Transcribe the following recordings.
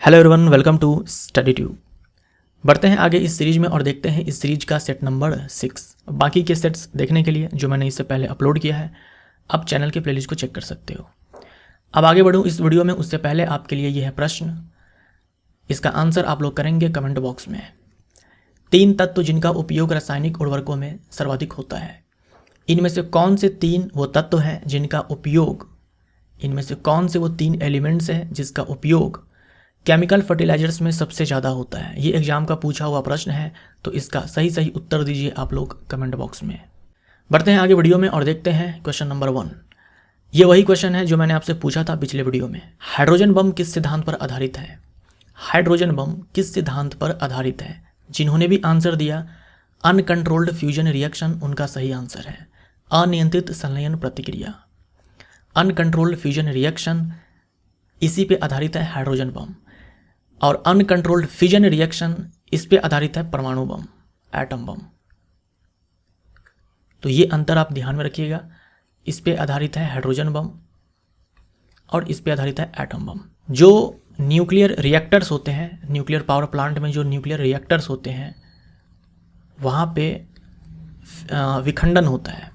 Hello everyone, welcome to study tube. बढ़ते हैं आगे इस सीरीज में और देखते हैं इस सीरीज का सेट नंबर 6। बाकी के सेट्स देखने के लिए जो मैंने इससे पहले अपलोड किया है, आप चैनल के प्लेलिस्ट को चेक कर सकते हो। अब आगे बढ़ूँ इस वीडियो में, उससे पहले आपके लिए यह है प्रश्न। इसका आंसर आप लोग करेंगे कमेंट बॉक्स में। 3 तत्व जिनका उपयोग रासायनिक उर्वरकों में सर्वाधिक होता है, इनमें से कौन से 3 वो तत्व हैं जिनका उपयोग, इनमें से कौन से वो 3 एलिमेंट्स हैं जिसका उपयोग केमिकल फर्टिलाइजर्स में सबसे ज़्यादा होता है। ये एग्जाम का पूछा हुआ प्रश्न है, तो इसका सही उत्तर दीजिए आप लोग कमेंट बॉक्स में। बढ़ते हैं आगे वीडियो में और देखते हैं क्वेश्चन नंबर 1। ये वही क्वेश्चन है जो मैंने आपसे पूछा था पिछले वीडियो में। हाइड्रोजन बम किस सिद्धांत पर आधारित है? हाइड्रोजन बम किस सिद्धांत पर आधारित है? जिन्होंने भी आंसर दिया अनकंट्रोल्ड फ्यूजन रिएक्शन, उनका सही आंसर है अनियंत्रित संलयन प्रतिक्रिया। अनकंट्रोल्ड फ्यूजन रिएक्शन, इसी पे आधारित है हाइड्रोजन बम। और अनकंट्रोल्ड फिजन रिएक्शन, इस पे आधारित है परमाणु बम, एटम बम। तो ये अंतर आप ध्यान में रखिएगा। इस पे आधारित है हाइड्रोजन बम और इस पे आधारित है एटम बम। जो न्यूक्लियर रिएक्टर्स होते हैं, न्यूक्लियर पावर प्लांट में जो न्यूक्लियर रिएक्टर्स होते हैं, वहाँ पे विखंडन होता है,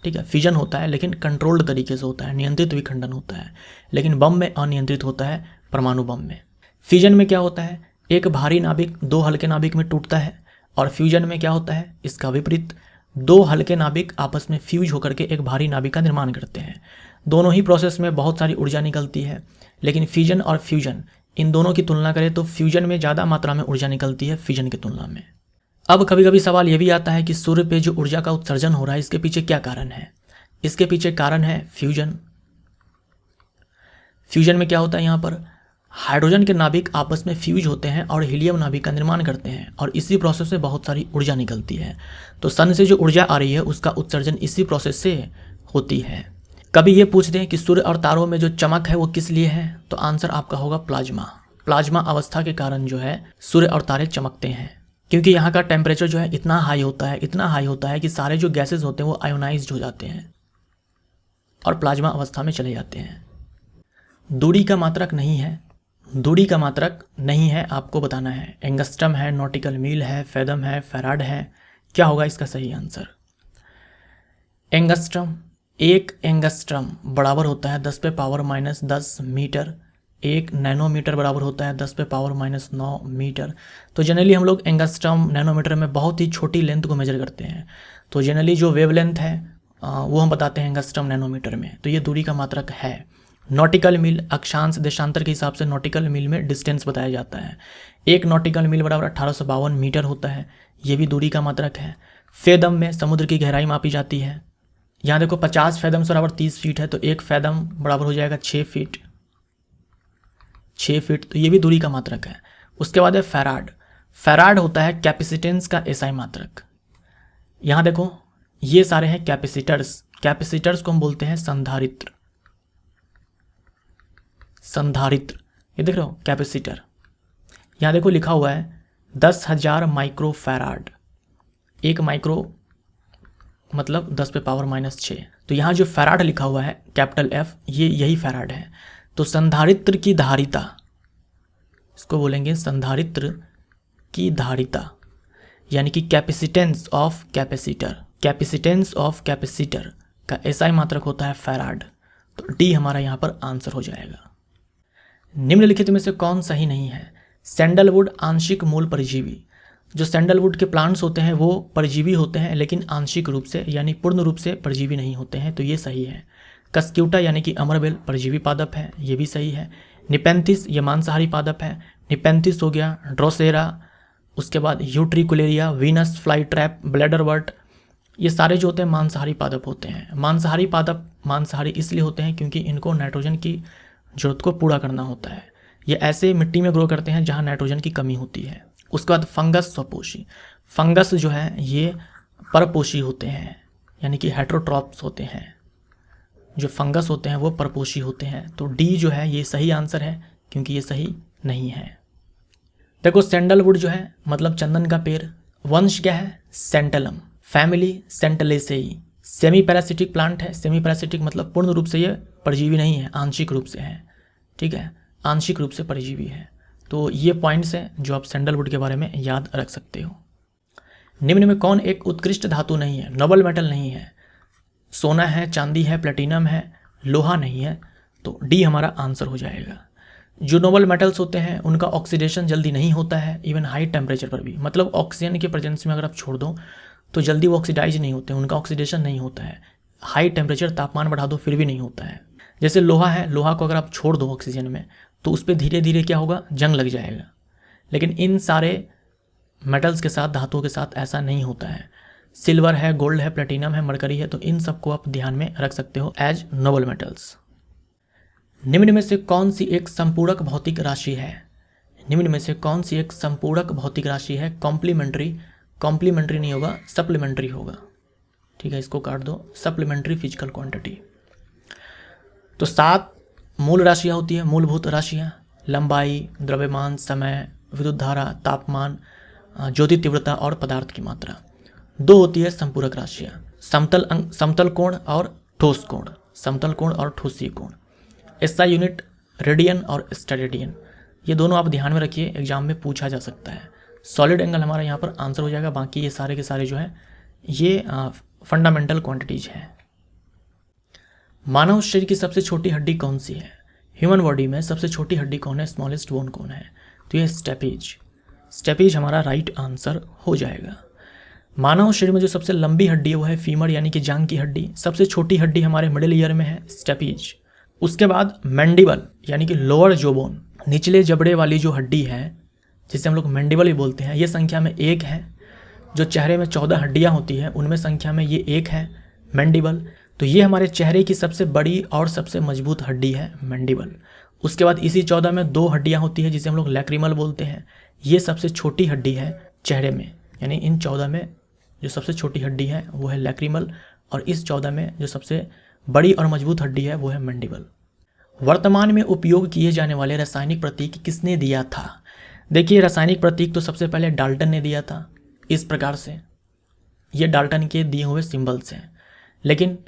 ठीक है, फिजन होता है, लेकिन कंट्रोल्ड तरीके से होता है, नियंत्रित विखंडन होता है। लेकिन बम में अनियंत्रित होता है, परमाणु बम में। फिजन में क्या होता है, एक भारी नाभिक 2 हल्के नाभिक में टूटता है, और फ्यूजन में क्या होता है, इसका विपरीत, 2 हल्के नाभिक आपस में फ्यूज होकर के एक भारी नाभिक का निर्माण करते हैं। दोनों ही प्रोसेस में बहुत सारी ऊर्जा निकलती है, लेकिन फिजन और फ्यूजन, इन दोनों की तुलना करें तो फ्यूजन में ज़्यादा मात्रा में ऊर्जा निकलती है फिजन की तुलना में। अब कभी कभी सवाल ये भी आता है कि सूर्य पे जो ऊर्जा का उत्सर्जन हो रहा है, इसके पीछे क्या कारण है? इसके पीछे कारण है फ्यूजन। फ्यूजन में क्या होता है, यहाँ पर हाइड्रोजन के नाभिक आपस में फ्यूज होते हैं और हीलियम नाभिक का निर्माण करते हैं, और इसी प्रोसेस से बहुत सारी ऊर्जा निकलती है। तो सन से जो ऊर्जा आ रही है उसका उत्सर्जन इसी प्रोसेस से होती है। कभी ये पूछ दें कि सूर्य और तारों में जो चमक है वो किस लिए है, तो आंसर आपका होगा प्लाज्मा। प्लाज्मा अवस्था के कारण जो है सूर्य और तारे चमकते हैं, क्योंकि यहाँ का टेम्परेचर जो है इतना हाई होता है कि सारे जो गैसेज होते हैं वो आयोनाइज्ड हो जाते हैं और प्लाज्मा अवस्था में चले जाते हैं। दूरी का मात्रक नहीं है, दूरी का मात्रक नहीं है, आपको बताना है। एंगस्ट्रम है, नॉटिकल मील है, फैदम है, फैराड है। क्या होगा इसका सही आंसर? एंगस्ट्रम, 1 एंगस्ट्रम बराबर होता है 10 पे पावर माइनस 10 मीटर। 1 नैनोमीटर बराबर होता है 10 पे पावर माइनस 9 मीटर। तो जनरली हम लोग एंगस्ट्रम नैनोमीटर में बहुत ही छोटी लेंथ को मेजर करते हैं। तो जनरली जो वेवलेंथ है वो हम बताते हैं एंगस्ट्रम नैनोमीटर में। तो ये दूरी का मात्रक है। नॉटिकल मील, अक्षांश देशांतर के हिसाब से नॉटिकल मील में डिस्टेंस बताया जाता है। 1 नॉटिकल मील बराबर 1852 मीटर होता है, ये भी दूरी का मात्रक है। फैदम में समुद्र की गहराई मापी जाती है। यहाँ देखो 50 फैदम बराबर 30 फीट है, तो 1 फैदम बराबर हो जाएगा 6 फीट। 6 फीट, तो ये भी दूरी का मात्रक है। उसके बाद है फैराड। फैराड होता है कैपेसिटेंस का एसआई मात्रक। यहाँ देखो ये सारे हैं कैपेसिटर्स। कैपेसिटर्स को हम बोलते हैं संधारित्र। संधारित्र, ये देख रहे हो कैपेसिटर। यहाँ देखो लिखा हुआ है 10,000 माइक्रो फैराड। 1 माइक्रो मतलब 10 पे पावर माइनस 6। तो यहाँ जो फैराड लिखा हुआ है कैपिटल F, ये यही फैराड है। तो संधारित्र की धारिता, इसको बोलेंगे संधारित्र की धारिता, यानी कि capacitance of capacitor. Capacitance of capacitor का एसआई मात्रक होता है फैराड। तो डी हमारा यहाँ पर आंसर हो जाएगा। निम्नलिखित में से कौन सही नहीं है? सैंडलवुड आंशिक मूल परजीवी। जो सैंडलवुड के प्लांट्स होते हैं वो परजीवी होते हैं, लेकिन आंशिक रूप से, यानी पूर्ण रूप से परजीवी नहीं होते हैं, तो ये सही है। कस्क्यूटा यानी कि अमरबेल परजीवी पादप है, ये भी सही है। निपेंथिस ये मांसाहारी पादप है। निपेंथिस हो गया, ड्रोसेरा, उसके बाद यूट्रिकुलेरिया, वीनस फ्लाई ट्रैप, ब्लैडरवर्ट, ये सारे जो होते हैं मांसाहारी पादप होते हैं। मांसाहारी पादप मांसाहारी इसलिए होते हैं क्योंकि इनको नाइट्रोजन की जरूरत को पूरा करना होता है। ये ऐसे मिट्टी में ग्रो करते हैं जहाँ नाइट्रोजन की कमी होती है। उसके बाद फंगस स्वपोषी। फंगस जो है ये परपोषी होते हैं, यानी कि हेट्रोट्रॉप्स होते हैं। जो फंगस होते हैं वो परपोषी होते हैं। तो डी जो है ये सही आंसर है, क्योंकि ये सही नहीं है। देखो सैंडलवुड जो है मतलब चंदन का पेड़। वंश क्या है? सेंटलम। फैमिली सेंटलेसेई। सेमी पैरासिटिक प्लांट है। सेमी पैरासिटिक मतलब पूर्ण रूप से ये परजीवी नहीं है, आंशिक रूप से है, ठीक है, आंशिक रूप से परजीवी है। तो ये पॉइंट्स हैं जो आप सैंडलवुड के बारे में याद रख सकते हो। निम्न में कौन एक उत्कृष्ट धातु नहीं है, नोबल मेटल नहीं है? सोना है, चांदी है, प्लेटिनम है, लोहा नहीं है। तो डी हमारा आंसर हो जाएगा। जो नोबल मेटल्स होते हैं उनका ऑक्सीडेशन जल्दी नहीं होता है, इवन हाई टेम्परेचर पर भी। मतलब ऑक्सीजन के प्रेजेंस में अगर आप छोड़ दो तो जल्दी वो ऑक्सीडाइज नहीं होते, उनका ऑक्सीडेशन नहीं होता है। हाई टेम्परेचर तापमान बढ़ा दो फिर भी नहीं होता है। जैसे लोहा है, लोहा को अगर आप छोड़ दो ऑक्सीजन में तो उस पर धीरे धीरे क्या होगा, जंग लग जाएगा। लेकिन इन सारे मेटल्स के साथ, धातुओं के साथ ऐसा नहीं होता है। सिल्वर है, गोल्ड है, प्लेटिनम है, मरकरी है, तो इन सबको आप ध्यान में रख सकते हो एज नोबल मेटल्स। निम्न में से कौन सी एक संपूरक भौतिक राशि है? निम्न में से कौन सी एक संपूरक भौतिक राशि है? कॉम्प्लीमेंट्री नहीं होगा, सप्लीमेंट्री होगा। ठीक है, इसको काट दो, सप्लीमेंट्री फिजिकल क्वांटिटी। तो 7 मूल राशियाँ होती है, मूलभूत राशियाँ। लंबाई, द्रव्यमान, समय, विद्युत धारा, तापमान, ज्योति तीव्रता और पदार्थ की मात्रा। 2 होती है संपूरक राशियाँ, समतल कोण और ठोस कोण, समतल कोण और ठोसीय कोण। SI यूनिट रेडियन और स्टेरेडियन, ये दोनों आप ध्यान में रखिए, एग्जाम में पूछा जा सकता है। सॉलिड एंगल हमारा यहाँ पर आंसर हो जाएगा। बाकी ये सारे के सारे जो है ये फंडामेंटल क्वांटिटीज हैं। मानव शरीर की सबसे छोटी हड्डी कौन सी है? ह्यूमन बॉडी में सबसे छोटी हड्डी कौन है, स्मॉलेस्ट बोन कौन है? तो ये स्टेपेज हमारा राइट आंसर हो जाएगा। मानव शरीर में जो सबसे लंबी हड्डी है वो है फीमर यानी कि जांघ की हड्डी। सबसे छोटी हड्डी हमारे मिडिल ईयर में है स्टेपेज। उसके बाद मैंडिबल यानी कि लोअर जोबोन, निचले जबड़े वाली जो हड्डी है जिसे हम लोग मैंडिबल भी बोलते हैं, ये संख्या में 1 है। जो चेहरे में 14 हड्डियाँ होती हैं उनमें संख्या में ये 1 है मैंडिबल। तो ये हमारे चेहरे की सबसे बड़ी और सबसे मजबूत हड्डी है मैंडिबल। उसके बाद इसी 14 में 2 हड्डियाँ होती हैं जिसे हम लोग लैक्रिमल बोलते हैं। ये सबसे छोटी हड्डी है चेहरे में, यानी इन 14 में जो सबसे छोटी हड्डी है वो है लैक्रिमल, और इस 14 में जो सबसे बड़ी और मजबूत हड्डी है वो है मैंडिबल। वर्तमान में उपयोग किए जाने वाले रासायनिक प्रतीक किसने दिया था? देखिए, रासायनिक प्रतीक तो सबसे पहले डाल्टन ने दिया था इस प्रकार से। ये डाल्टन के दिए हुए सिंबल्स हैं, लेकिन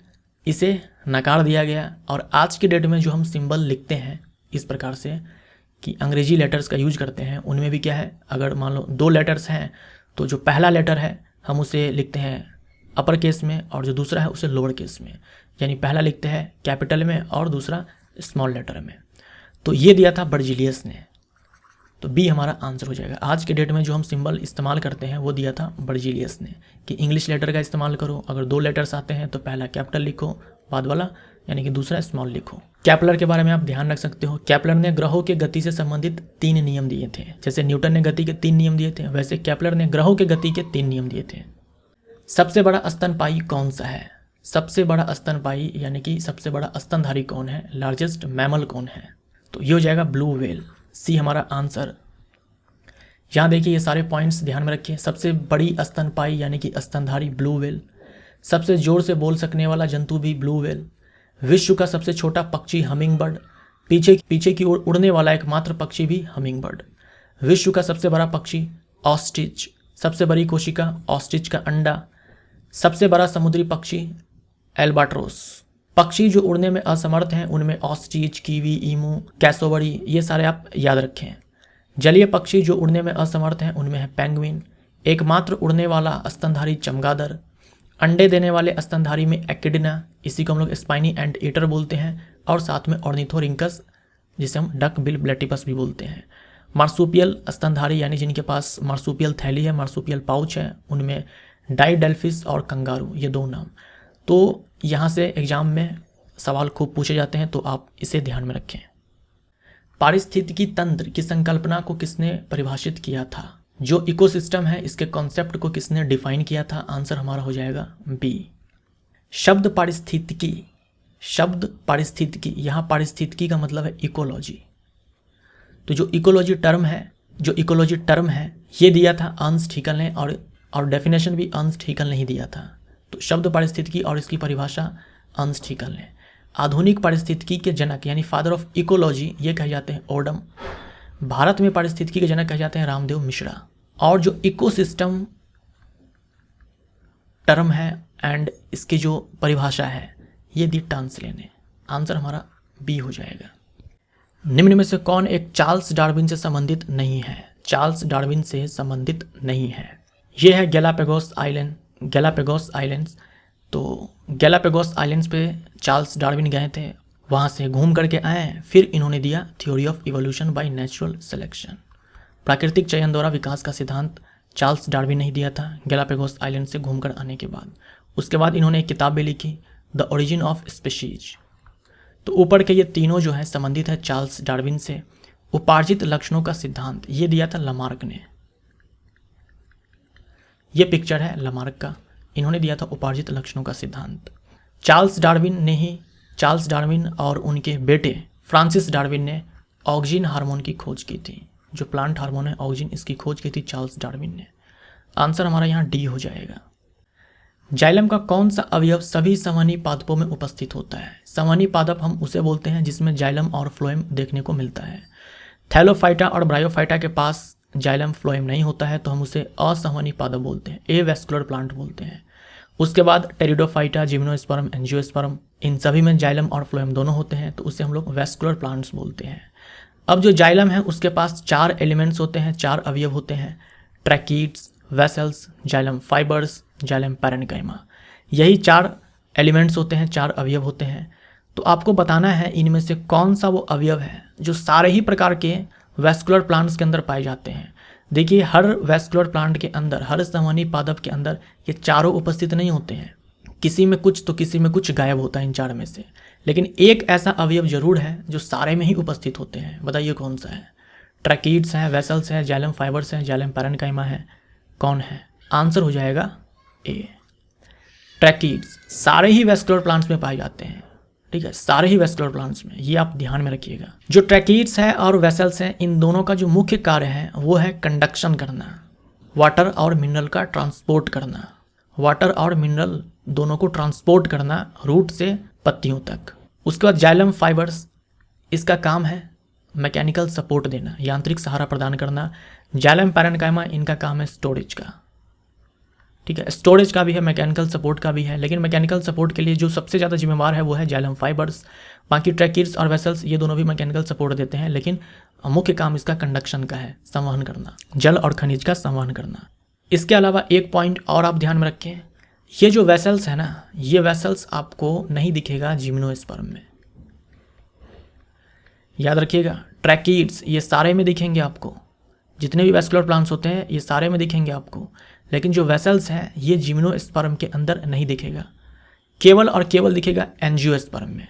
इसे नकार दिया गया। और आज के डेट में जो हम सिंबल लिखते हैं इस प्रकार से कि अंग्रेजी लेटर्स का यूज करते हैं, उनमें भी क्या है, अगर मान लो 2 लेटर्स हैं तो जो पहला लेटर है हम उसे लिखते हैं अपर केस में और जो दूसरा है उसे लोअर केस में। यानी पहला लिखते हैं कैपिटल में और दूसरा स्मॉल लेटर में। तो ये दिया था बर्जिलियस ने, तो बी हमारा आंसर हो जाएगा। आज के डेट में जो हम सिंबल इस्तेमाल करते हैं वो दिया था बर्जिलियस ने कि इंग्लिश लेटर का इस्तेमाल करो। अगर 2 लेटर्स आते हैं तो पहला कैपिटल लिखो, बाद वाला यानी कि दूसरा स्मॉल लिखो। कैपलर के बारे में आप ध्यान रख सकते हो। कैपलर ने ग्रहों के गति से संबंधित 3 नियम दिए थे। जैसे न्यूटन ने गति के 3 नियम दिए थे, वैसे कैपलर ने ग्रहों के गति के 3 नियम दिए थे। सबसे बड़ा स्तनपायी कौन सा है? सबसे बड़ा स्तनपायी यानी कि सबसे बड़ा स्तनधारी कौन है, लार्जेस्ट मैमल कौन है? तो ये हो जाएगा ब्लू व्हेल, सी हमारा आंसर। यहाँ देखिए ये सारे पॉइंट्स ध्यान में रखिए। सबसे बड़ी स्तनपायी यानी कि स्तनधारी ब्लू व्हेल, सबसे जोर से बोल सकने वाला जंतु भी ब्लू व्हेल, विश्व का सबसे छोटा पक्षी हमिंग बर्ड, पीछे की ओर उड़ने वाला एकमात्र पक्षी भी हमिंग बर्ड, विश्व का सबसे बड़ा पक्षी ऑस्ट्रिच, सबसे बड़ी कोशिका ऑस्ट्रिच का अंडा, सबसे बड़ा समुद्री पक्षी एल्बाट्रोस। पक्षी जो उड़ने में असमर्थ हैं उनमें ऑस्ट्रिच, कीवी, ईमू, कैसोबरी, ये सारे आप याद रखें। जलीय पक्षी जो उड़ने में असमर्थ हैं उनमें है पेंगुइन, एकमात्र उड़ने वाला स्तनधारी चमगादड़, अंडे देने वाले स्तनधारी में एक्टिना, इसी को हम लोग स्पाइनी एंड ईटर बोलते हैं, और साथ में ऑर्निथोरिंकस जिसे हम डक बिल प्लेटिपस भी बोलते हैं। मार्सुपियल स्तनधारी यानी जिनके पास मार्सुपियल थैली है, मार्सुपियल पाउच है, उनमें डाइडेल्फिस और कंगारू, ये 2 नाम। तो यहाँ से एग्जाम में सवाल खूब पूछे जाते हैं, तो आप इसे ध्यान में रखें। पारिस्थितिकी तंत्र की संकल्पना को किसने परिभाषित किया था? जो इकोसिस्टम है इसके कॉन्सेप्ट को किसने डिफाइन किया था? आंसर हमारा हो जाएगा बी। शब्द पारिस्थितिकी, यहाँ पारिस्थितिकी का मतलब है इकोलॉजी। तो जो इकोलॉजी टर्म है ये दिया था अर्नस्ट हैकेल ने, और डेफिनेशन भी अर्नस्ट हैकेल ने ही दिया था। तो शब्द पारिस्थितिकी और इसकी परिभाषा अर्नस्ट हैकेल ने। आधुनिक पारिस्थितिकी के जनक यानी फादर ऑफ इकोलॉजी ये कहे जाते हैं ओडम। भारत में पारिस्थितिकी के जनक कहे जाते हैं रामदेव मिश्रा। और जो इकोसिस्टम टर्म है एंड इसकी जो परिभाषा है ये दी टांसले ने। आंसर हमारा बी हो जाएगा। निम्न में से कौन एक चार्ल्स डार्विन से संबंधित नहीं है? चार्ल्स डार्विन से संबंधित नहीं है। ये है गैलापागोस आइलैंड, गैलापागोस आइलैंड्स। तो गैलापागोस आइलैंड्स पे चार्ल्स डार्विन गए थे, वहाँ से घूम करके आए, फिर इन्होंने दिया theory of evolution by natural selection. प्राकृतिक चयन द्वारा विकास का सिद्धांत चार्ल्स डार्विन ने ही दिया था गैलापागोस आइलैंड से घूमकर आने के बाद। उसके बाद इन्होंने एक किताब भी लिखी, द ओरिजिन ऑफ स्पीशीज। तो ऊपर के ये तीनों जो है संबंधित है चार्ल्स डार्विन से। उपार्जित लक्षणों का सिद्धांत ये दिया था लमार्क ने। ये पिक्चर है लमार्क का, इन्होंने दिया था उपार्जित लक्षणों का सिद्धांत। चार्ल्स डार्विन और उनके बेटे फ्रांसिस डार्विन ने ऑक्सिन हार्मोन की खोज की थी। जो प्लांट हार्मोन है ऑक्सिन, इसकी खोज की थी चार्ल्स डार्विन ने। आंसर हमारा यहाँ डी हो जाएगा। जाइलम का कौन सा अवयव सभी संवहनी पादपों में उपस्थित होता है? संवहनी पादप हम उसे बोलते हैं जिसमें जाइलम और फ्लोएम देखने को मिलता है। थैलोफाइटा और ब्रायोफाइटा के पास जाइलम फ्लोएम नहीं होता है, तो हम उसे असंवहनी पादप बोलते हैं, एवेस्कुलर प्लांट बोलते हैं। उसके बाद टेरिडोफाइटा, जिम्नोस्पर्म, एंजियोस्पर्म, इन सभी में जाइलम और फ्लोएम दोनों होते हैं, तो उसे हम लोग वेस्कुलर प्लांट्स बोलते हैं। अब जो जाइलम है उसके पास 4 एलिमेंट्स होते हैं, 4 अवयव होते हैं, tracheids, vessels, xylem fibres, xylem parenchyma. यही 4 एलिमेंट्स होते हैं, 4 अवयव होते हैं। तो आपको बताना है इनमें से कौन सा वो अवयव है जो सारे ही प्रकार के वेस्कुलर प्लांट्स के अंदर पाए जाते हैं। देखिए, हर वेस्कुलर प्लांट के अंदर, हर संवहनी पादप के अंदर ये चारों उपस्थित नहीं होते हैं। किसी में कुछ तो किसी में कुछ गायब होता है इन 4 में से, लेकिन एक ऐसा अवयव जरूर है जो सारे में ही उपस्थित होते हैं। बताइए कौन सा है? ट्रैकीड्स हैं, वेसल्स हैं, जाइलम फाइबर्स हैं, जाइलम पैरेन्काइमा है, कौन है? आंसर हो जाएगा ए, ट्रैकीड्स। सारे ही वेस्कुलर प्लांट्स में पाए जाते हैं, ठीक है, सारे ही वेस्कुलर प्लांट्स में, ये आप ध्यान में रखिएगा। जो ट्रैकीड्स है और वेसल्स हैं, इन दोनों का जो मुख्य कार्य है वो है कंडक्शन करना, वाटर और मिनरल का ट्रांसपोर्ट करना, वाटर और मिनरल दोनों को ट्रांसपोर्ट करना रूट से पत्तियों तक। उसके बाद जाइलम फाइबर्स, इसका काम है मैकेनिकल सपोर्ट देना, यांत्रिक सहारा प्रदान करना। जाइलम पैरेन्काइमा, इनका काम है स्टोरेज का, ठीक है, स्टोरेज का भी है, मैकेनिकल सपोर्ट का भी है, लेकिन मैकेनिकल सपोर्ट के लिए जो सबसे ज़्यादा जिम्मेवार है वो है जाइलम फाइबर्स। बाकी ट्रैकीड्स और वेसल्स ये दोनों भी मैकेनिकल सपोर्ट देते हैं, लेकिन मुख्य काम इसका कंडक्शन का है, संवहन करना, जल और खनिज का संवहन करना। इसके अलावा एक पॉइंट और आप ध्यान में रखें, ये जो वेसल्स है ना, ये वेसल्स आपको नहीं दिखेगा जिम्नोस्पर्म में, याद रखिएगा। ट्रैकीड्स ये सारे में दिखेंगे आपको, जितने भी वेस्कुलर प्लांट्स होते हैं ये सारे में दिखेंगे आपको, लेकिन जो वेसल्स हैं ये जिम्नोस्पर्म के अंदर नहीं दिखेगा, केवल और केवल दिखेगा एंजियोस्पर्म में।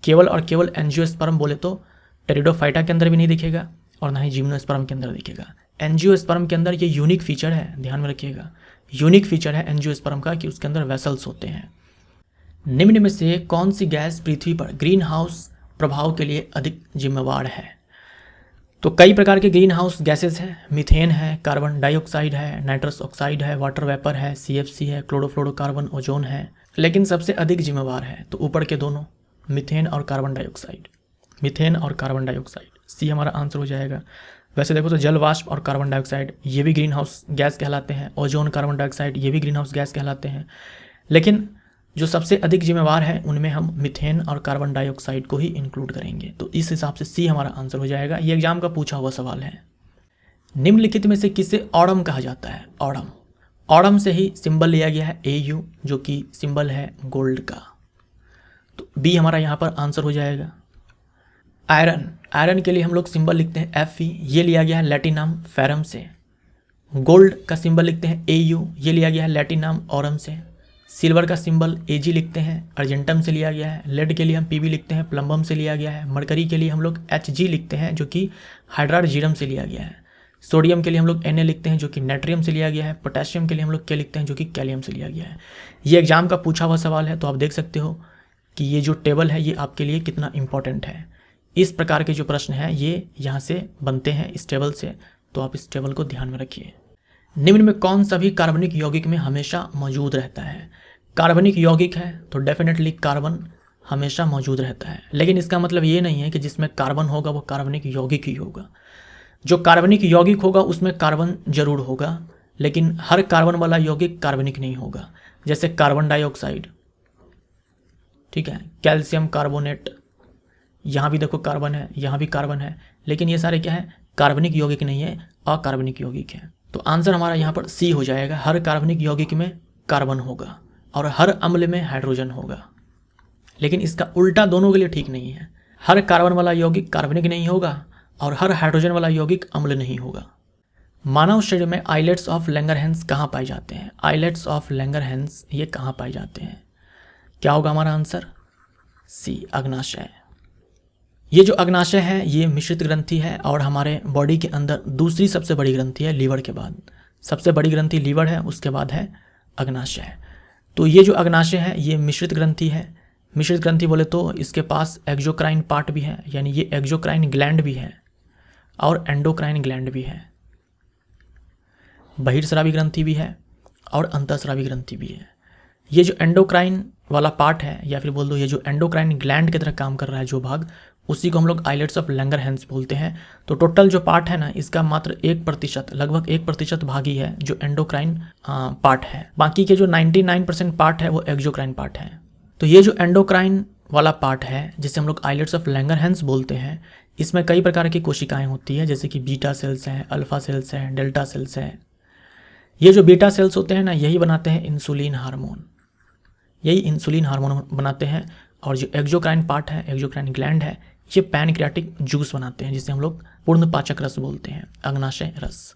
केवल और केवल एंजियोस्पर्म बोले तो टेरिडोफाइटा के अंदर भी नहीं दिखेगा और ना ही जिम्नोस्पर्म के अंदर दिखेगा। एंजियोस्पर्म के अंदर ये यूनिक फीचर है, ध्यान में रखिएगा, यूनिक फीचर है एंजियोस्पर्म का कि उसके अंदर वेसल्स होते हैं। निम्न में से कौन सी गैस पृथ्वी पर ग्रीन हाउस प्रभाव के लिए अधिक जिम्मेवार है? तो कई प्रकार के ग्रीन हाउस गैसेस हैं, मीथेन है, कार्बन डाइऑक्साइड है, नाइट्रस ऑक्साइड है, वाटर वेपर है, CFC है, क्लोरोफ्लोरोकार्बन, ओजोन है, लेकिन सबसे अधिक जिम्मेवार है तो ऊपर के दोनों, मीथेन और कार्बन डाइऑक्साइड, मीथेन और कार्बन डाइऑक्साइड, सी हमारा आंसर हो जाएगा। वैसे देखो तो जल वाष्प और कार्बन डाइऑक्साइड ये भी ग्रीन हाउस गैस कहलाते हैं, ओजोन, कार्बन डाइऑक्साइड ये भी ग्रीन हाउस गैस कहलाते हैं, लेकिन जो सबसे अधिक जिम्मेवार है उनमें हम मीथेन और कार्बन डाइऑक्साइड को ही इंक्लूड करेंगे। तो इस हिसाब से सी हमारा आंसर हो जाएगा। ये एग्जाम का पूछा हुआ सवाल है। निम्नलिखित में से किसे ऑडम कहा जाता है? ऑडम, ऑडम से ही सिंबल लिया गया है AU, जो कि सिंबल है गोल्ड का, तो बी हमारा यहाँ पर आंसर हो जाएगा। आयरन, आयरन के लिए हम लोग सिंबल लिखते हैं Fe, ये लिया गया है लैटिन नाम फेरम से। गोल्ड का सिंबल लिखते हैं AU, ये लिया गया है लैटिन नाम ऑरम से। सिल्वर का सिंबल Ag लिखते हैं, अर्जेंटम से लिया गया है। लेड के लिए हम Pb लिखते हैं, प्लम्बम से लिया गया है। मरकरी के लिए हम लोग Hg लिखते हैं, जो कि हाइड्रार्जीरम से लिया गया है। सोडियम के लिए हम लोग Na लिखते हैं, जो कि नेट्रियम से लिया गया है। पोटेशियम के लिए हम लोग K लिखते हैं, जो कि कैलियम से लिया गया है। ये एग्जाम का पूछा हुआ सवाल है, तो आप देख सकते हो कि ये जो टेबल है ये आपके लिए कितना इंपॉर्टेंट है। इस प्रकार के जो प्रश्न हैं ये यहाँ से बनते हैं इस टेबल से, तो आप इस टेबल को ध्यान में रखिए। निम्न में कौन सा भी कार्बनिक यौगिक में हमेशा मौजूद रहता है? कार्बनिक यौगिक है तो डेफिनेटली कार्बन हमेशा मौजूद रहता है, लेकिन इसका मतलब ये नहीं है कि जिसमें कार्बन होगा वो कार्बनिक यौगिक ही होगा। जो कार्बनिक यौगिक होगा उसमें कार्बन जरूर होगा, लेकिन हर कार्बन वाला यौगिक कार्बनिक नहीं होगा। जैसे कार्बन डाइऑक्साइड, ठीक है, कैल्शियम कार्बोनेट, यहाँ भी देखो कार्बन है, यहाँ भी कार्बन है, लेकिन ये सारे क्या है, कार्बनिक यौगिक नहीं है, अकार्बनिक यौगिक है। तो आंसर हमारा यहाँ पर सी हो जाएगा। हर कार्बनिक यौगिक में कार्बन होगा और हर अम्ल में हाइड्रोजन होगा। लेकिन इसका उल्टा दोनों के लिए ठीक नहीं है। हर कार्बन वाला यौगिक कार्बनिक नहीं होगा और हर हाइड्रोजन वाला यौगिक अम्ल नहीं होगा। मानव शरीर में आइलेट्स ऑफ लैंगरहैंस कहाँ पाए जाते हैं? आइलेट्स ऑफ लैंगरहैंस ये कहाँ पाए जाते हैं? क्या होगा हमारा आंसर? सी, अग्नाशय। ये जो अग्नाशय है ये मिश्रित ग्रंथि है और हमारे बॉडी के अंदर दूसरी सबसे बड़ी ग्रंथि है लीवर के बाद। सबसे बड़ी ग्रंथि लीवर है, उसके बाद है अग्नाशय। तो ये जो अग्नाशय है ये मिश्रित ग्रंथि है। मिश्रित ग्रंथि बोले तो इसके पास एक्सोक्राइन पार्ट भी है, यानी ये एक्सोक्राइन ग्लैंड भी है और एंडोक्राइन ग्लैंड भी है। बहिर्स्रावी ग्रंथि भी है और अंतःस्रावी ग्रंथि भी है। ये जो एंडोक्राइन वाला पार्ट है, या फिर बोल दो ये जो एंडोक्राइन ग्लैंड की तरह काम कर रहा है जो भाग, उसी को हम लोग आइलेट्स ऑफ लैंगरहैंस बोलते हैं। तो टोटल जो पार्ट है ना, इसका मात्र 1%, लगभग 1% भाग ही है जो एंडोक्राइन पार्ट है। बाकी के जो 99% पार्ट है वो एक्सोक्राइन पार्ट है। तो ये जो एंडोक्राइन वाला पार्ट है जिसे हम लोग आइलेट्स ऑफ लैंगरहैंस बोलते हैं, इसमें कई प्रकार की कोशिकाएं होती है, जैसे कि बीटा सेल्स हैं, अल्फा सेल्स हैं, डेल्टा सेल्स हैं। ये जो बीटा सेल्स होते हैं ना, यही बनाते हैं इंसुलिन हार्मोन, यही इंसुलिन हार्मोन बनाते हैं। और जो एक्सोक्राइन पार्ट है, एक्सोक्राइन ग्लैंड है, ये पैनक्रियाटिक जूस बनाते हैं जिसे हम लोग पूर्ण पाचक रस बोलते हैं, अग्नाशय रस।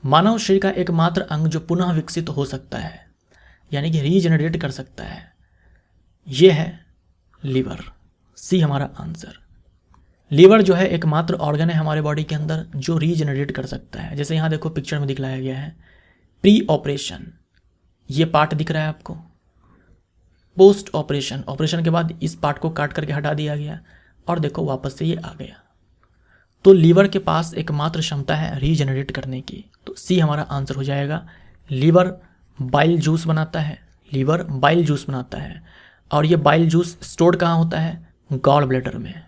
मानव शरीर का एकमात्र अंग जो पुनः विकसित हो सकता है, यानी कि रीजनरेट कर सकता है, ये है लीवर। सी हमारा आंसर। लीवर जो है एकमात्र ऑर्गन है हमारे बॉडी के अंदर जो रीजनरेट कर सकता है। जैसे यहाँ देखो पिक्चर में दिखलाया गया है, प्री ऑपरेशन ये पार्ट दिख रहा है आपको, पोस्ट ऑपरेशन, ऑपरेशन के बाद इस पार्ट को काट करके हटा दिया गया और देखो वापस से ये आ गया। तो लीवर के पास एकमात्र क्षमता है रीजनरेट करने की। तो सी हमारा आंसर हो जाएगा। लीवर बाइल जूस बनाता है, लीवर बाइल जूस बनाता है। और ये बाइल जूस स्टोर्ड कहाँ होता है? गॉल ब्लैडर में।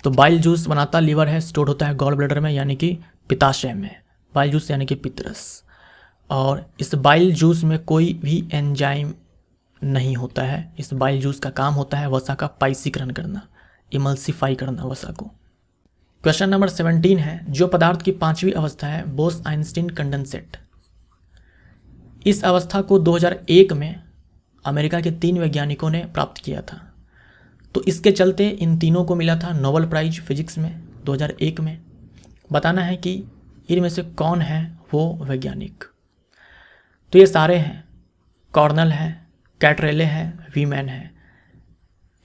तो बाइल जूस बनाता लीवर है, स्टोर्ड होता है गॉल ब्लैडर में, यानी कि पित्ताशय में। बाइल जूस यानी कि पित्तरस। और इस बाइल जूस में कोई भी एंजाइम नहीं होता है। इस बाइल जूस का काम होता है वसा का पाइसीकरण करना, इमल्सिफाई करना वसा को। क्वेश्चन नंबर 17 है, जो पदार्थ की 5वीं अवस्था है बोस-आइंस्टीन कंडेंसेट, इस अवस्था को 2001 में अमेरिका के 3 वैज्ञानिकों ने प्राप्त किया था। तो इसके चलते इन तीनों को मिला था नोबेल प्राइज फिजिक्स में 2001 में। बताना है कि इनमें से कौन है वो वैज्ञानिक। तो ये सारे हैं, कॉर्नेल है, कैटरेले है, वीमैन है।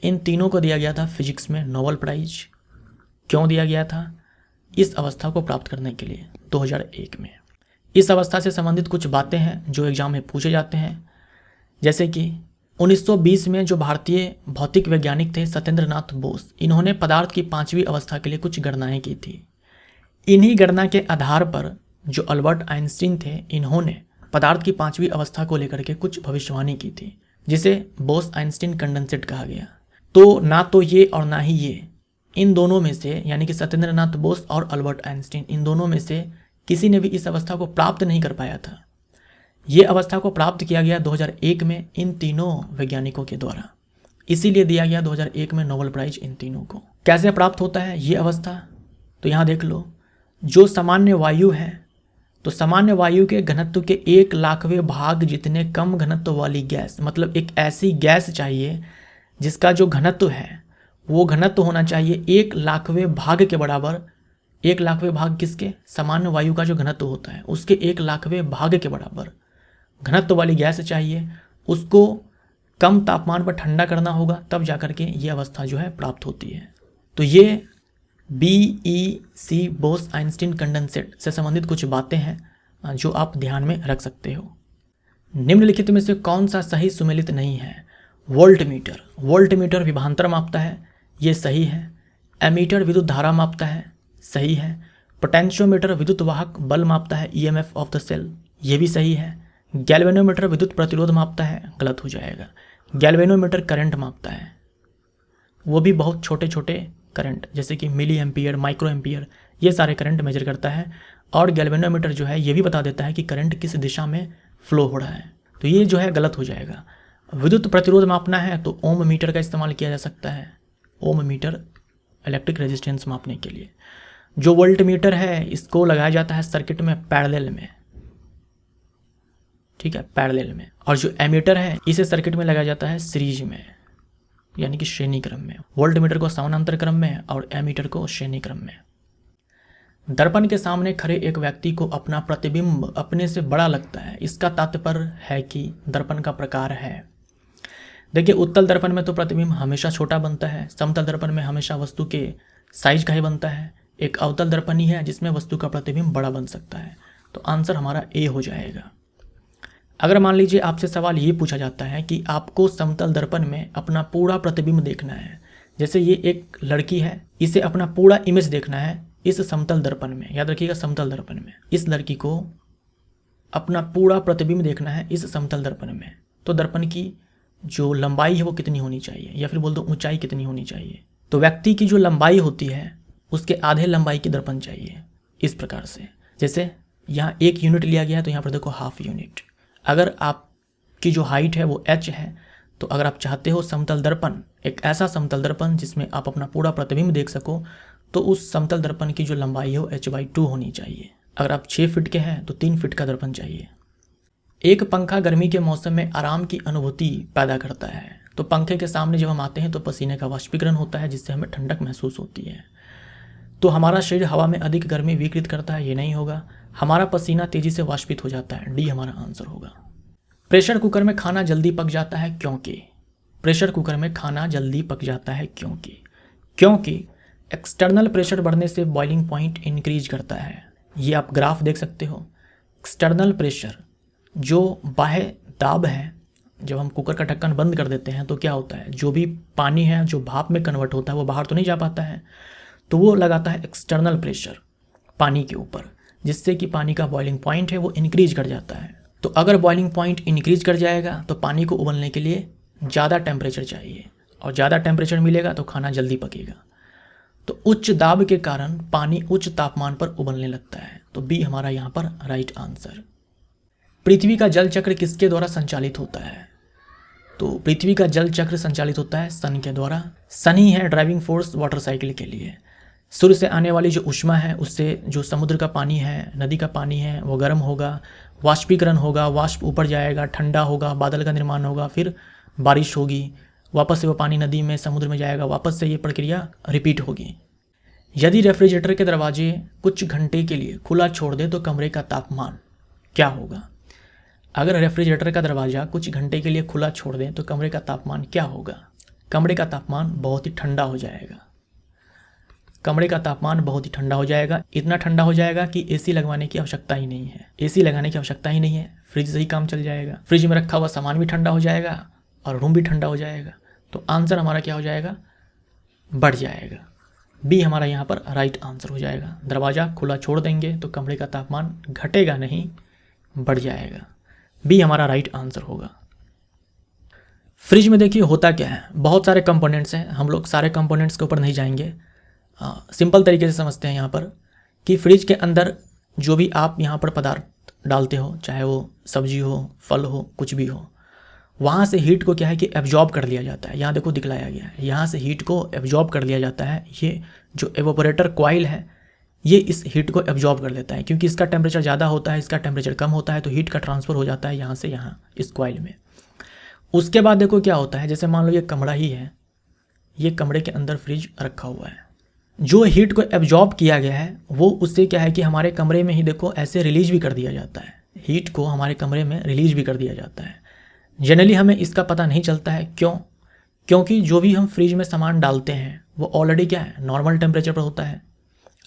इन तीनों को दिया गया था फिजिक्स में नोबेल प्राइज। क्यों दिया गया था? इस अवस्था को प्राप्त करने के लिए 2001 में। इस अवस्था से संबंधित कुछ बातें हैं जो एग्जाम में पूछे जाते हैं, जैसे कि 1920 में जो भारतीय भौतिक वैज्ञानिक थे सत्येंद्र नाथ बोस, इन्होंने पदार्थ की 5वीं अवस्था के लिए कुछ गणनाएं की थी। इन्हीं गणना के आधार पर जो अल्बर्ट आइंस्टीन थे, इन्होंने पदार्थ की 5वीं अवस्था को लेकर के कुछ भविष्यवाणी की थी, जिसे बोस-आइंस्टीन कंडेंसेट कहा गया। तो ना तो ये और ना ही ये, इन दोनों में से, यानी कि सत्येंद्र नाथ बोस और अल्बर्ट आइंस्टीन, इन दोनों में से किसी ने भी इस अवस्था को प्राप्त नहीं कर पाया था। ये अवस्था को प्राप्त किया गया 2001 में इन तीनों वैज्ञानिकों के द्वारा, इसीलिए दिया गया 2001 में नोबेल प्राइज इन तीनों को। कैसे प्राप्त होता है ये अवस्था? तो यहाँ देख लो, जो सामान्य वायु है, तो सामान्य वायु के घनत्व के 1,00,000वें भाग जितने कम घनत्व वाली गैस, मतलब एक ऐसी गैस चाहिए जिसका जो घनत्व है वो घनत्व होना चाहिए 1,00,000वें भाग के बराबर। 1,00,000वें भाग किसके? सामान्य वायु का जो घनत्व होता है उसके 1,00,000वें भाग के बराबर घनत्व वाली गैस चाहिए। उसको कम तापमान पर ठंडा करना होगा, तब जाकर के ये अवस्था जो है प्राप्त होती है। तो ये BEC बोस-आइंस्टीन कंडेंसेट से संबंधित कुछ बातें हैं जो आप ध्यान में रख सकते हो। निम्नलिखित में से कौन सा सही सुमेलित नहीं है? वोल्टमीटर, वोल्टमीटर विभवांतर मापता है, ये सही है। एमीटर विद्युत धारा मापता है, सही है। पोटेंशियोमीटर विद्युत वाहक बल मापता है, EMF ऑफ द सेल, ये भी सही है। गैल्वेनोमीटर विद्युत प्रतिरोध मापता है, गलत हो जाएगा। गैल्वेनोमीटर करंट मापता है, वो भी बहुत छोटे छोटे करंट, जैसे कि मिली एम्पियर, माइक्रो एम्पियर, ये सारे करंट मेजर करता है। और गैल्वेनोमीटर जो है ये भी बता देता है कि करंट किस दिशा में फ्लो हो रहा है, तो ये जो है गलत हो जाएगा। विद्युत प्रतिरोध मापना है तो ओम मीटर का इस्तेमाल किया जा सकता है, ओम मीटर इलेक्ट्रिक रेजिस्टेंस मापने के लिए। जो वोल्ट मीटर है इसको लगाया जाता है सर्किट में पैरेलल में, ठीक है, पैरेलल में। और जो एमीटर है इसे सर्किट में लगाया जाता है सीरीज में, यानी कि श्रेणी क्रम में। वोल्ट मीटर को समानांतर क्रम में और एमीटर को श्रेणी क्रम में। दर्पण के सामने खड़े एक व्यक्ति को अपना प्रतिबिंब अपने से बड़ा लगता है, इसका तात्पर्य है कि दर्पण का प्रकार है। देखिए, उत्तल दर्पण में तो प्रतिबिंब हमेशा छोटा बनता है, समतल दर्पण में हमेशा वस्तु के साइज का ही बनता है। एक अवतल दर्पण ही है जिसमें वस्तु का प्रतिबिंब बड़ा बन सकता है। तो आंसर हमारा ए हो जाएगा। अगर मान लीजिए आपसे सवाल ये पूछा जाता है कि आपको समतल दर्पण में अपना पूरा प्रतिबिंब देखना है, जैसे ये एक लड़की है, इसे अपना पूरा इमेज देखना है इस समतल दर्पण में, याद रखिएगा समतल दर्पण में, इस लड़की को अपना पूरा प्रतिबिंब देखना है इस समतल दर्पण में। तो दर्पण की जो लंबाई है वो कितनी होनी चाहिए, या फिर बोल दो ऊंचाई कितनी होनी चाहिए। तो व्यक्ति की जो लंबाई होती है उसके आधे लंबाई की दर्पण चाहिए, इस प्रकार से। जैसे यहाँ 1 यूनिट लिया गया है तो यहाँ पर देखो हाफ यूनिट। अगर आपकी जो हाइट है वो h है, तो अगर आप चाहते हो समतल दर्पण, एक ऐसा समतल दर्पण जिसमें आप अपना पूरा प्रतिबिंब देख सको, तो उस समतल दर्पण की जो लंबाई है वो h/2 होनी चाहिए। अगर आप 6 फीट के हैं तो 3 फीट का दर्पण चाहिए। एक पंखा गर्मी के मौसम में आराम की अनुभूति पैदा करता है। तो पंखे के सामने जब हम आते हैं तो पसीने का वाष्पीकरण होता है, जिससे हमें ठंडक महसूस होती है। तो हमारा शरीर हवा में अधिक गर्मी विकृत करता है, ये नहीं होगा। हमारा पसीना तेजी से वाष्पित हो जाता है, डी हमारा आंसर होगा। प्रेशर कुकर में खाना जल्दी पक जाता है क्योंकि, प्रेशर कुकर में खाना जल्दी पक जाता है क्योंकि एक्सटर्नल प्रेशर बढ़ने से बॉइलिंग पॉइंट इंक्रीज करता है। ये आप ग्राफ देख सकते हो। एक्सटर्नल प्रेशर, जो बाह्य दाब है, जब हम कुकर का ढक्कन बंद कर देते हैं तो क्या होता है, जो भी पानी है जो भाप में कन्वर्ट होता है वो बाहर तो नहीं जा पाता है, तो वो लगाता है एक्सटर्नल प्रेशर पानी के ऊपर, जिससे कि पानी का बॉइलिंग पॉइंट है वो इंक्रीज कर जाता है। तो अगर बॉइलिंग पॉइंट इंक्रीज कर जाएगा तो पानी को उबलने के लिए ज़्यादा टेम्परेचर चाहिए, और ज़्यादा टेम्परेचर मिलेगा तो खाना जल्दी पकेगा। तो उच्च दाब के कारण पानी उच्च तापमान पर उबलने लगता है। तो बी हमारा यहाँ पर राइट आंसर। पृथ्वी का जल चक्र किसके द्वारा संचालित होता है? तो पृथ्वी का जल चक्र संचालित होता है सन के द्वारा। सन ही है ड्राइविंग फोर्स वाटर साइकिल के लिए। सूर्य से आने वाली जो ऊष्मा है उससे जो समुद्र का पानी है, नदी का पानी है, वो गर्म होगा, वाष्पीकरण होगा, वाष्प ऊपर जाएगा, ठंडा होगा, बादल का निर्माण होगा, फिर बारिश होगी, वापस से वो पानी नदी में समुद्र में जाएगा, वापस से ये प्रक्रिया रिपीट होगी। यदि रेफ्रिजरेटर के दरवाजे कुछ घंटे के लिए खुला छोड़ दे तो कमरे का तापमान क्या होगा? अगर रेफ्रिजरेटर का दरवाज़ा कुछ घंटे के लिए खुला छोड़ दें तो कमरे का तापमान क्या होगा? कमरे का तापमान बहुत ही ठंडा हो जाएगा। कमरे का तापमान बहुत ही ठंडा हो जाएगा। इतना ठंडा हो जाएगा कि एसी लगवाने की आवश्यकता ही नहीं है। एसी लगाने की आवश्यकता ही नहीं है, फ्रिज से ही काम चल जाएगा। फ्रिज में रखा हुआ सामान भी ठंडा हो जाएगा और रूम भी ठंडा हो जाएगा। तो आंसर हमारा क्या हो जाएगा? बढ़ जाएगा। बी हमारा यहाँ पर राइट आंसर हो जाएगा। दरवाज़ा खुला छोड़ देंगे तो कमरे का तापमान घटेगा नहीं, बढ़ जाएगा। बी हमारा राइट आंसर होगा। फ्रिज में देखिए होता क्या है, बहुत सारे कंपोनेंट्स हैं। हम लोग सारे कंपोनेंट्स के ऊपर नहीं जाएंगे, सिंपल तरीके से समझते हैं यहाँ पर कि फ्रिज के अंदर जो भी आप यहाँ पर पदार्थ डालते हो, चाहे वो सब्जी हो, फल हो, कुछ भी हो, वहाँ से हीट को क्या है कि एब्जॉर्ब कर लिया जाता है। यहाँ देखो दिखलाया गया है, यहाँ से हीट को एब्जॉर्ब कर लिया जाता है। ये जो एवोपरेटर कॉइल है ये इस हीट को एब्जॉर्ब कर लेता है, क्योंकि इसका टेम्परेचर ज़्यादा होता है, इसका टेम्परेचर कम होता है, तो हीट का ट्रांसफ़र हो जाता है यहाँ से यहाँ इस कॉइल में। उसके बाद देखो क्या होता है, जैसे मान लो ये कमरा ही है, ये कमरे के अंदर फ्रिज रखा हुआ है। जो हीट को एब्जॉर्ब किया गया है वो उससे क्या है कि हमारे कमरे में ही देखो ऐसे रिलीज भी कर दिया जाता है। हीट को हमारे कमरे में रिलीज भी कर दिया जाता है। जनरली हमें इसका पता नहीं चलता है, क्यों? क्योंकि जो भी हम फ्रिज में सामान डालते हैं वो ऑलरेडी क्या है, नॉर्मल टेम्परेचर पर होता है।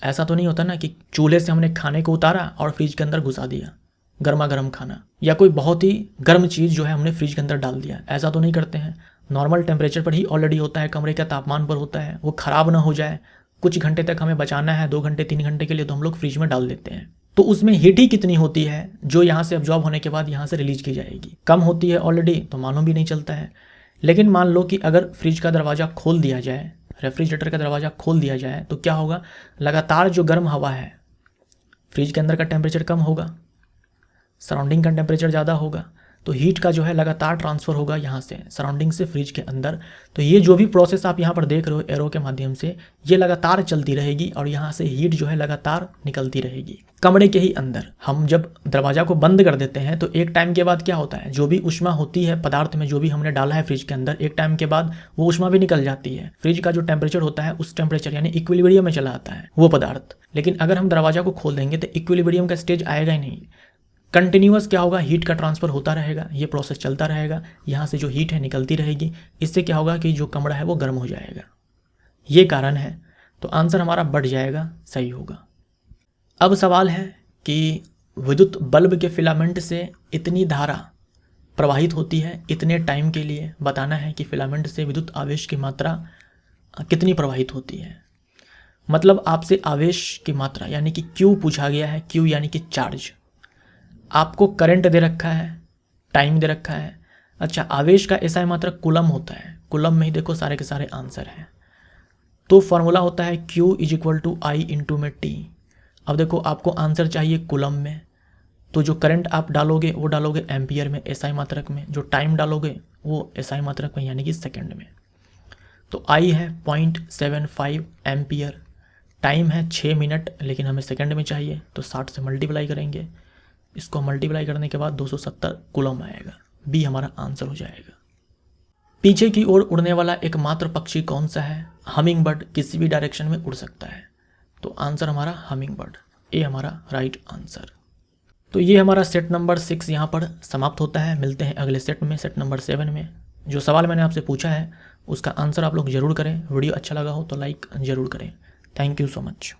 ऐसा तो नहीं होता ना कि चूल्हे से हमने खाने को उतारा और फ्रिज के अंदर घुसा दिया, गर्मा गर्म खाना, या कोई बहुत ही गर्म चीज़ जो है हमने फ्रिज के अंदर डाल दिया। ऐसा तो नहीं करते हैं। नॉर्मल टेम्परेचर पर ही ऑलरेडी होता है, कमरे के तापमान पर होता है। वो ख़राब ना हो जाए, कुछ घंटे तक हमें बचाना है, 2 घंटे 3 घंटे के लिए, तो हम लोग फ्रिज में डाल देते हैं। तो उसमें हीट ही कितनी होती है जो यहाँ से एब्जॉर्ब होने के बाद यहाँ से रिलीज की जाएगी? कम होती है ऑलरेडी, तो मालूम भी नहीं चलता है। लेकिन मान लो कि अगर फ्रिज का दरवाज़ा खोल दिया जाए, रेफ्रिजरेटर का दरवाज़ा खोल दिया जाए, तो क्या होगा? लगातार जो गर्म हवा है, फ्रिज के अंदर का टेम्परेचर कम होगा, सराउंडिंग का टेम्परेचर ज़्यादा होगा, तो हीट का जो है लगातार ट्रांसफ़र होगा यहाँ से सराउंडिंग से फ्रिज के अंदर। तो ये जो भी प्रोसेस आप यहाँ पर देख रहे हो एरो के माध्यम से, ये लगातार चलती रहेगी और यहाँ से हीट जो है लगातार निकलती रहेगी कमरे के ही अंदर। हम जब दरवाज़ा को बंद कर देते हैं तो एक टाइम के बाद क्या होता है, जो भी ऊष्मा होती है पदार्थ में, जो भी हमने डाला है फ्रिज के अंदर, एक टाइम के बाद वो ऊष्मा भी निकल जाती है। फ्रिज का जो टेम्परेचर होता है उस टेम्परेचर यानी इक्विलिब्रियम में चला आता है वो पदार्थ। लेकिन अगर हम दरवाज़ा को खोल देंगे तो इक्विलिब्रियम का स्टेज आएगा ही नहीं। कंटिन्यूअस क्या होगा, हीट का ट्रांसफ़र होता रहेगा, ये प्रोसेस चलता रहेगा, यहाँ से जो हीट है निकलती रहेगी। इससे क्या होगा कि जो कमरा है वो गर्म हो जाएगा, ये कारण है। तो आंसर हमारा बढ़ जाएगा, सही होगा। अब सवाल है कि विद्युत बल्ब के फिलामेंट से इतनी धारा प्रवाहित होती है इतने टाइम के लिए, बताना है कि फिलामेंट से विद्युत आवेश की मात्रा कितनी प्रवाहित होती है। मतलब आपसे आवेश की मात्रा यानी कि Q पूछा गया है। Q यानी कि चार्ज। आपको करंट दे रखा है, टाइम दे रखा है। अच्छा, आवेश का ऐसा मात्रक कूलम होता है, कूलम में ही देखो सारे के सारे आंसर हैं। तो फॉर्मूला होता है Q = I × में T। अब देखो आपको आंसर चाहिए कूलम में, तो जो करंट आप डालोगे वो डालोगे एम्पियर में SI मात्रक में, जो टाइम डालोगे वो SI मात्रक में यानी कि सेकंड में। तो I है 0.75 एम्पियर, टाइम है 6 मिनट लेकिन हमें सेकंड में चाहिए, तो 60 से मल्टीप्लाई करेंगे। इसको मल्टीप्लाई करने के बाद 270 कूलम आएगा। बी हमारा आंसर हो जाएगा। पीछे की ओर उड़ने वाला एकमात्र पक्षी कौन सा है? हमिंग बर्ड किसी भी डायरेक्शन में उड़ सकता है, तो आंसर हमारा हमिंग बर्ड, ए हमारा राइट आंसर। तो ये हमारा सेट नंबर 6 यहाँ पर समाप्त होता है। मिलते हैं अगले सेट में, सेट नंबर 7 में। जो सवाल मैंने आपसे पूछा है उसका आंसर आप लोग ज़रूर करें। वीडियो अच्छा लगा हो तो लाइक ज़रूर करें। Thank you so much.